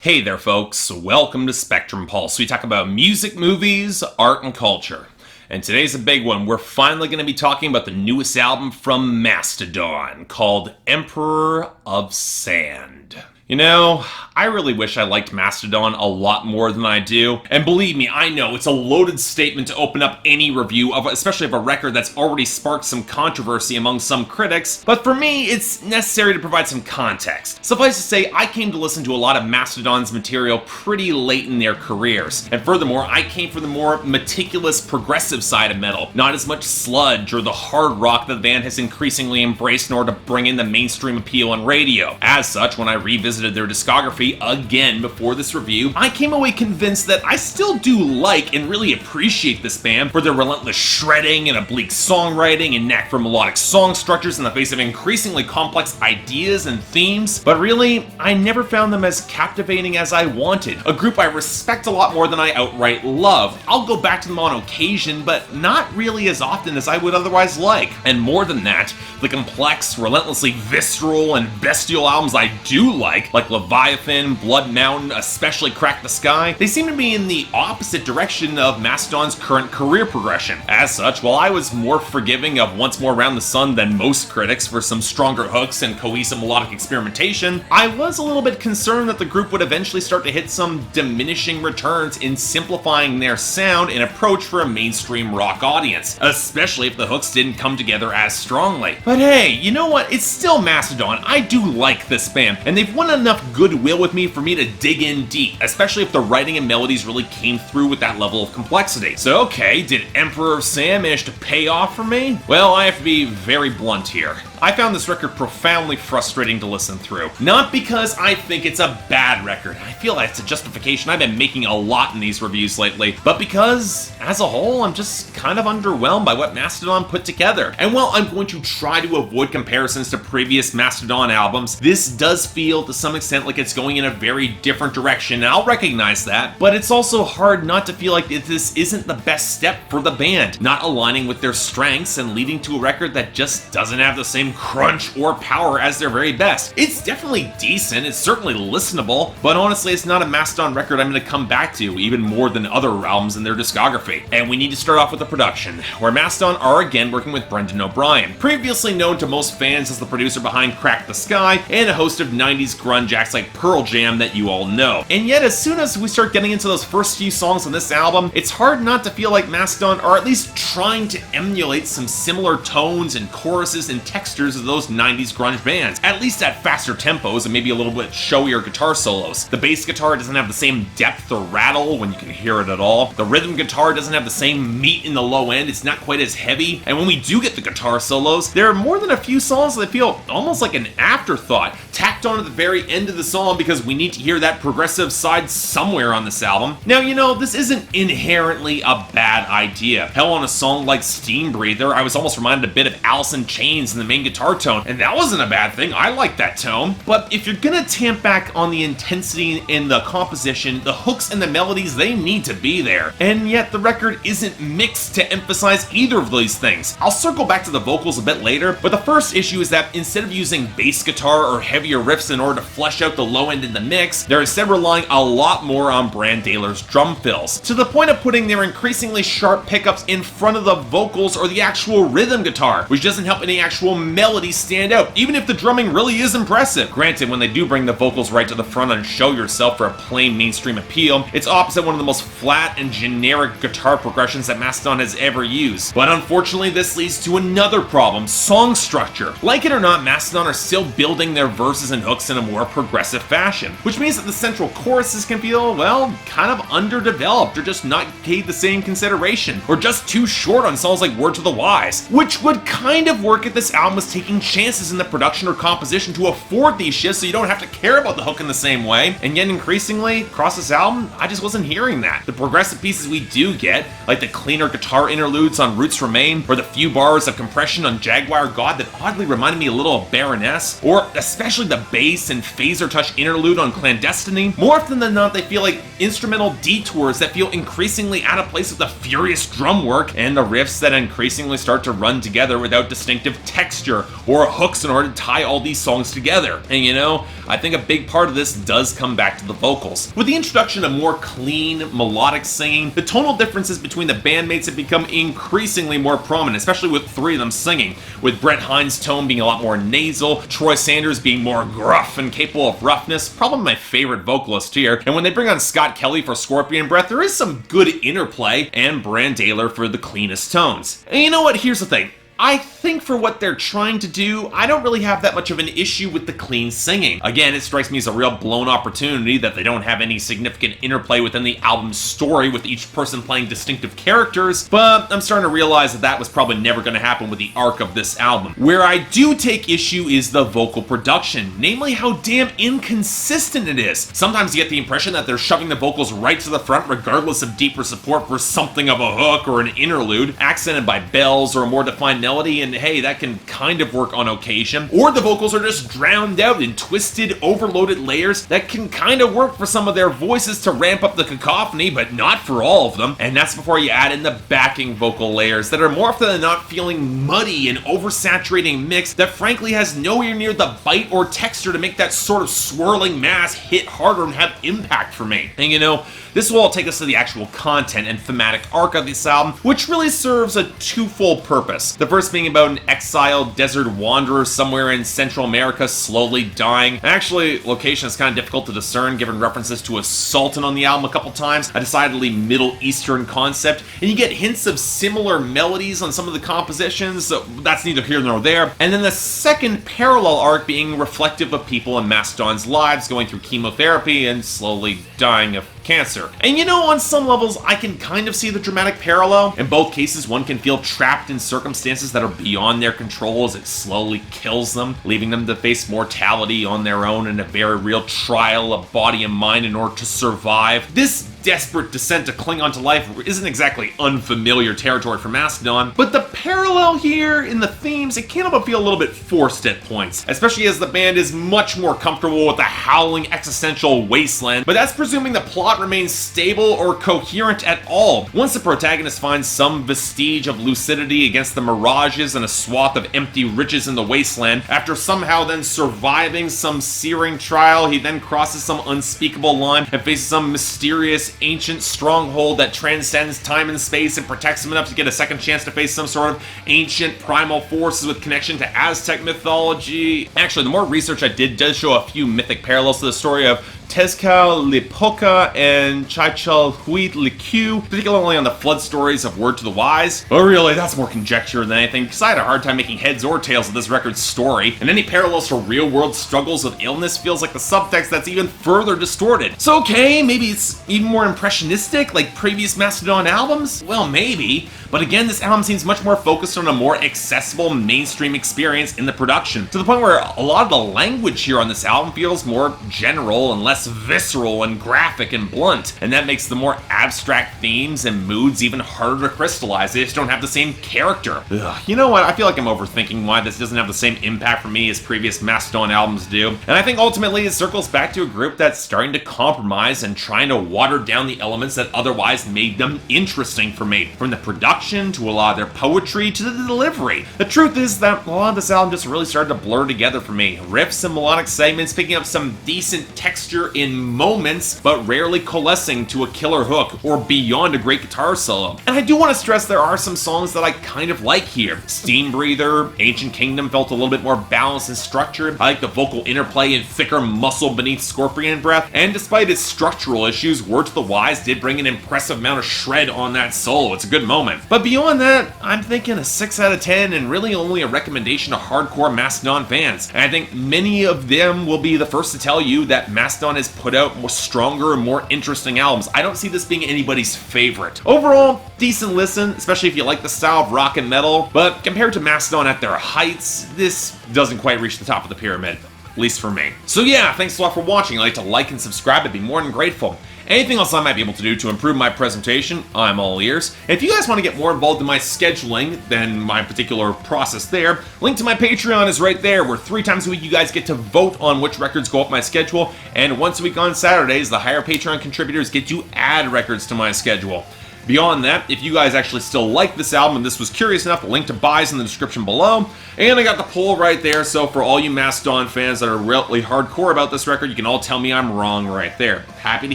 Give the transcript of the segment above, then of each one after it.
Hey there folks, welcome to Spectrum Pulse. We talk about music, movies, art, and culture. And today's a big one. We're finally going to be talking about the newest album from Mastodon called Emperor of Sand. You know, I really wish I liked Mastodon a lot more than I do. And believe me, I know it's a loaded statement to open up any review of, especially of a record that's already sparked some controversy among some critics, but for me, it's necessary to provide some context. Suffice to say, I came to listen to a lot of Mastodon's material pretty late in their careers. And furthermore, I came from the more meticulous progressive side of metal, not as much sludge or the hard rock that the band has increasingly embraced in order to bring in the mainstream appeal on radio. As such, when I revisited their discography again before this review, I came away convinced that I still do like and really appreciate this band for their relentless shredding and oblique songwriting and knack for melodic song structures in the face of increasingly complex ideas and themes, but really, I never found them as captivating as I wanted. A group I respect a lot more than I outright love. I'll go back to them on occasion, but not really as often as I would otherwise like. And more than that, the complex, relentlessly visceral, and bestial albums I do like Leviathan, Blood Mountain, especially Crack the Sky, they seem to be in the opposite direction of Mastodon's current career progression. As such, while I was more forgiving of Once More Around the Sun than most critics for some stronger hooks and cohesive melodic experimentation, I was a little bit concerned that the group would eventually start to hit some diminishing returns in simplifying their sound and approach for a mainstream rock audience, especially if the hooks didn't come together as strongly. But hey, you know what? It's still Mastodon. I do like this band, and they've won enough goodwill with me for me to dig in deep, especially if the writing and melodies really came through with that level of complexity. So okay, did Emperor of Sand manage to pay off for me? Well, I have to be very blunt here. I found this record profoundly frustrating to listen through. Not because I think it's a bad record. I feel that's a justification I've been making a lot in these reviews lately, but because, as a whole, I'm just kind of underwhelmed by what Mastodon put together. And while I'm going to try to avoid comparisons to previous Mastodon albums, this does feel to some extent like it's going in a very different direction, and I'll recognize that, but it's also hard not to feel like this isn't the best step for the band, not aligning with their strengths and leading to a record that just doesn't have the same crunch or power as their very best. It's definitely decent, it's certainly listenable, but honestly it's not a Mastodon record I'm going to come back to even more than other albums in their discography. And we need to start off with the production, where Mastodon are again working with Brendan O'Brien, previously known to most fans as the producer behind Crack the Sky and a host of 90s grunge acts like Pearl Jam that you all know. And yet as soon as we start getting into those first few songs on this album, it's hard not to feel like Mastodon are at least trying to emulate some similar tones and choruses and textures of those 90s grunge bands, at least at faster tempos and maybe a little bit showier guitar solos. The bass guitar doesn't have the same depth or rattle when you can hear it at all. The rhythm guitar doesn't have the same meat in the low end, it's not quite as heavy, and when we do get the guitar solos, there are more than a few songs that feel almost like an afterthought, tacked on at the very end of the song because we need to hear that progressive side somewhere on this album. Now, you know, this isn't inherently a bad idea. Hell, on a song like Steambreather, I was almost reminded a bit of Alice in Chains in the main guitar tone, and that wasn't a bad thing. I like that tone. But if you're gonna tamp back on the intensity in the composition, the hooks and the melodies, they need to be there. And yet the record isn't mixed to emphasize either of these things. I'll circle back to the vocals a bit later, but the first issue is that instead of using bass guitar or heavier riffs in order to flesh out the low end in the mix, they're instead relying a lot more on Brandailer's drum fills, to the point of putting their increasingly sharp pickups in front of the vocals or the actual rhythm guitar, which doesn't help any actual melody stand out, even if the drumming really is impressive. Granted, when they do bring the vocals right to the front and show yourself for a plain mainstream appeal, it's opposite one of the most flat and generic guitar progressions that Mastodon has ever used. But unfortunately, this leads to another problem: song structure. Like it or not, Mastodon are still building their verses and hooks in a more progressive fashion, which means that the central choruses can feel, well, kind of underdeveloped, or just not paid the same consideration, or just too short on songs like Word to the Wise, which would kind of work if this album was taking chances in the production or composition to afford these shifts so you don't have to care about the hook in the same way. And yet increasingly, across this album, I just wasn't hearing that. The progressive pieces we do get, like the cleaner guitar interludes on Roots Remain, or the few bars of compression on Jaguar God that oddly reminded me a little of Baroness, or especially the bass and phaser touch interlude on Clandestiny, more often than not they feel like instrumental detours that feel increasingly out of place with the furious drum work and the riffs that increasingly start to run together without distinctive texture singer or hooks in order to tie all these songs together. And you know, I think a big part of this does come back to the vocals. With the introduction of more clean, melodic singing, the tonal differences between the bandmates have become increasingly more prominent, especially with three of them singing, with Brent Hines' tone being a lot more nasal, Troy Sanders being more gruff and capable of roughness, probably my favorite vocalist here, and when they bring on Scott Kelly for Scorpion Breath, there is some good interplay, and Brandaler for the cleanest tones. And you know what, here's the thing. I think for what they're trying to do, I don't really have that much of an issue with the clean singing. Again, it strikes me as a real blown opportunity that they don't have any significant interplay within the album's story with each person playing distinctive characters, but I'm starting to realize that that was probably never going to happen with the arc of this album. Where I do take issue is the vocal production, namely how damn inconsistent it is. Sometimes you get the impression that they're shoving the vocals right to the front regardless of deeper support for something of a hook or an interlude, accented by bells or a more defined melody, and hey, that can kind of work on occasion. Or the vocals are just drowned out in twisted, overloaded layers that can kind of work for some of their voices to ramp up the cacophony, but not for all of them. And that's before you add in the backing vocal layers that are more often than not feeling muddy and oversaturating mix that frankly has nowhere near the bite or texture to make that sort of swirling mass hit harder and have impact for me. And you know, this will all take us to the actual content and thematic arc of this album, which really serves a twofold purpose. The first being about an exiled desert wanderer somewhere in Central America slowly dying. Actually, location is kind of difficult to discern given references to a sultan on the album a couple times, a decidedly Middle Eastern concept, and you get hints of similar melodies on some of the compositions, so that's neither here nor there. And then the second parallel arc being reflective of people in Mastodon's lives going through chemotherapy and slowly dying of cancer. And you know, on some levels, I can kind of see the dramatic parallel. In both cases, one can feel trapped in circumstances that are beyond their control as it slowly kills them, leaving them to face mortality on their own in a very real trial of body and mind in order to survive. This desperate descent to cling on to life isn't exactly unfamiliar territory for Mastodon, but the parallel here in the themes, it can help feel a little bit forced at points, especially as the band is much more comfortable with the howling existential wasteland, but that's presuming the plot remains stable or coherent at all. Once the protagonist finds some vestige of lucidity against the mirages and a swath of empty riches in the wasteland, after somehow then surviving some searing trial, he then crosses some unspeakable line and faces some mysterious ancient stronghold that transcends time and space and protects him enough to get a second chance to face some sort of ancient primal forces with connection to Aztec mythology. Actually, the more research I did does show a few mythic parallels to the story of Tezcatlipoca and Chichalhuitlicu, particularly on the flood stories of Word to the Wise. But really, that's more conjecture than anything, because I had a hard time making heads or tails of this record's story, and any parallels to real-world struggles with illness feels like the subtext that's even further distorted. So okay, maybe it's even more impressionistic, like previous Mastodon albums? Well, maybe. But again, this album seems much more focused on a more accessible mainstream experience in the production, to the point where a lot of the language here on this album feels more general and less visceral and graphic and blunt, and that makes the more abstract themes and moods even harder to crystallize. They just don't have the same character. Ugh. You know what, I feel like I'm overthinking why this doesn't have the same impact for me as previous Mastodon albums do, and I think ultimately it circles back to a group that's starting to compromise and trying to water down the elements that otherwise made them interesting for me, from the production to a lot of their poetry to the delivery. The truth is that a lot of this album just really started to blur together for me. Riffs and melodic segments picking up some decent texture in moments, but rarely coalescing to a killer hook or beyond a great guitar solo. And I do want to stress there are some songs that I kind of like here. Steambreather, Ancient Kingdom felt a little bit more balanced and structured. I like the vocal interplay and thicker muscle beneath Scorpion Breath, and despite its structural issues, Word to the Wise did bring an impressive amount of shred on that solo. It's a good moment. But beyond that, I'm thinking a 6 out of 10 and really only a recommendation to hardcore Mastodon fans. And I think many of them will be the first to tell you that Mastodon has put out more stronger and more interesting albums. I don't see this being anybody's favorite. Overall, decent listen, especially if you like the style of rock and metal, but compared to Mastodon at their heights, this doesn't quite reach the top of the pyramid. At least for me. So yeah, thanks a lot for watching. I'd like to like and subscribe, I'd be more than grateful. Anything else I might be able to do to improve my presentation, I'm all ears. If you guys want to get more involved in my scheduling than my particular process there, link to my Patreon is right there, where 3 times a week you guys get to vote on which records go up my schedule, and once a week on Saturdays, the higher Patreon contributors get to add records to my schedule. Beyond that, if you guys actually still like this album and this was curious enough, the link to buy is in the description below. And I got the poll right there, so for all you Mastodon fans that are really hardcore about this record, you can all tell me I'm wrong right there. Happy to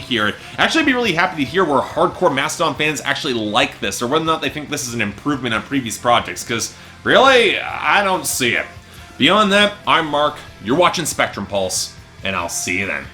hear it. Actually, I'd be really happy to hear where hardcore Mastodon fans actually like this, or whether or not they think this is an improvement on previous projects, because really, I don't see it. Beyond that, I'm Mark, you're watching Spectrum Pulse, and I'll see you then.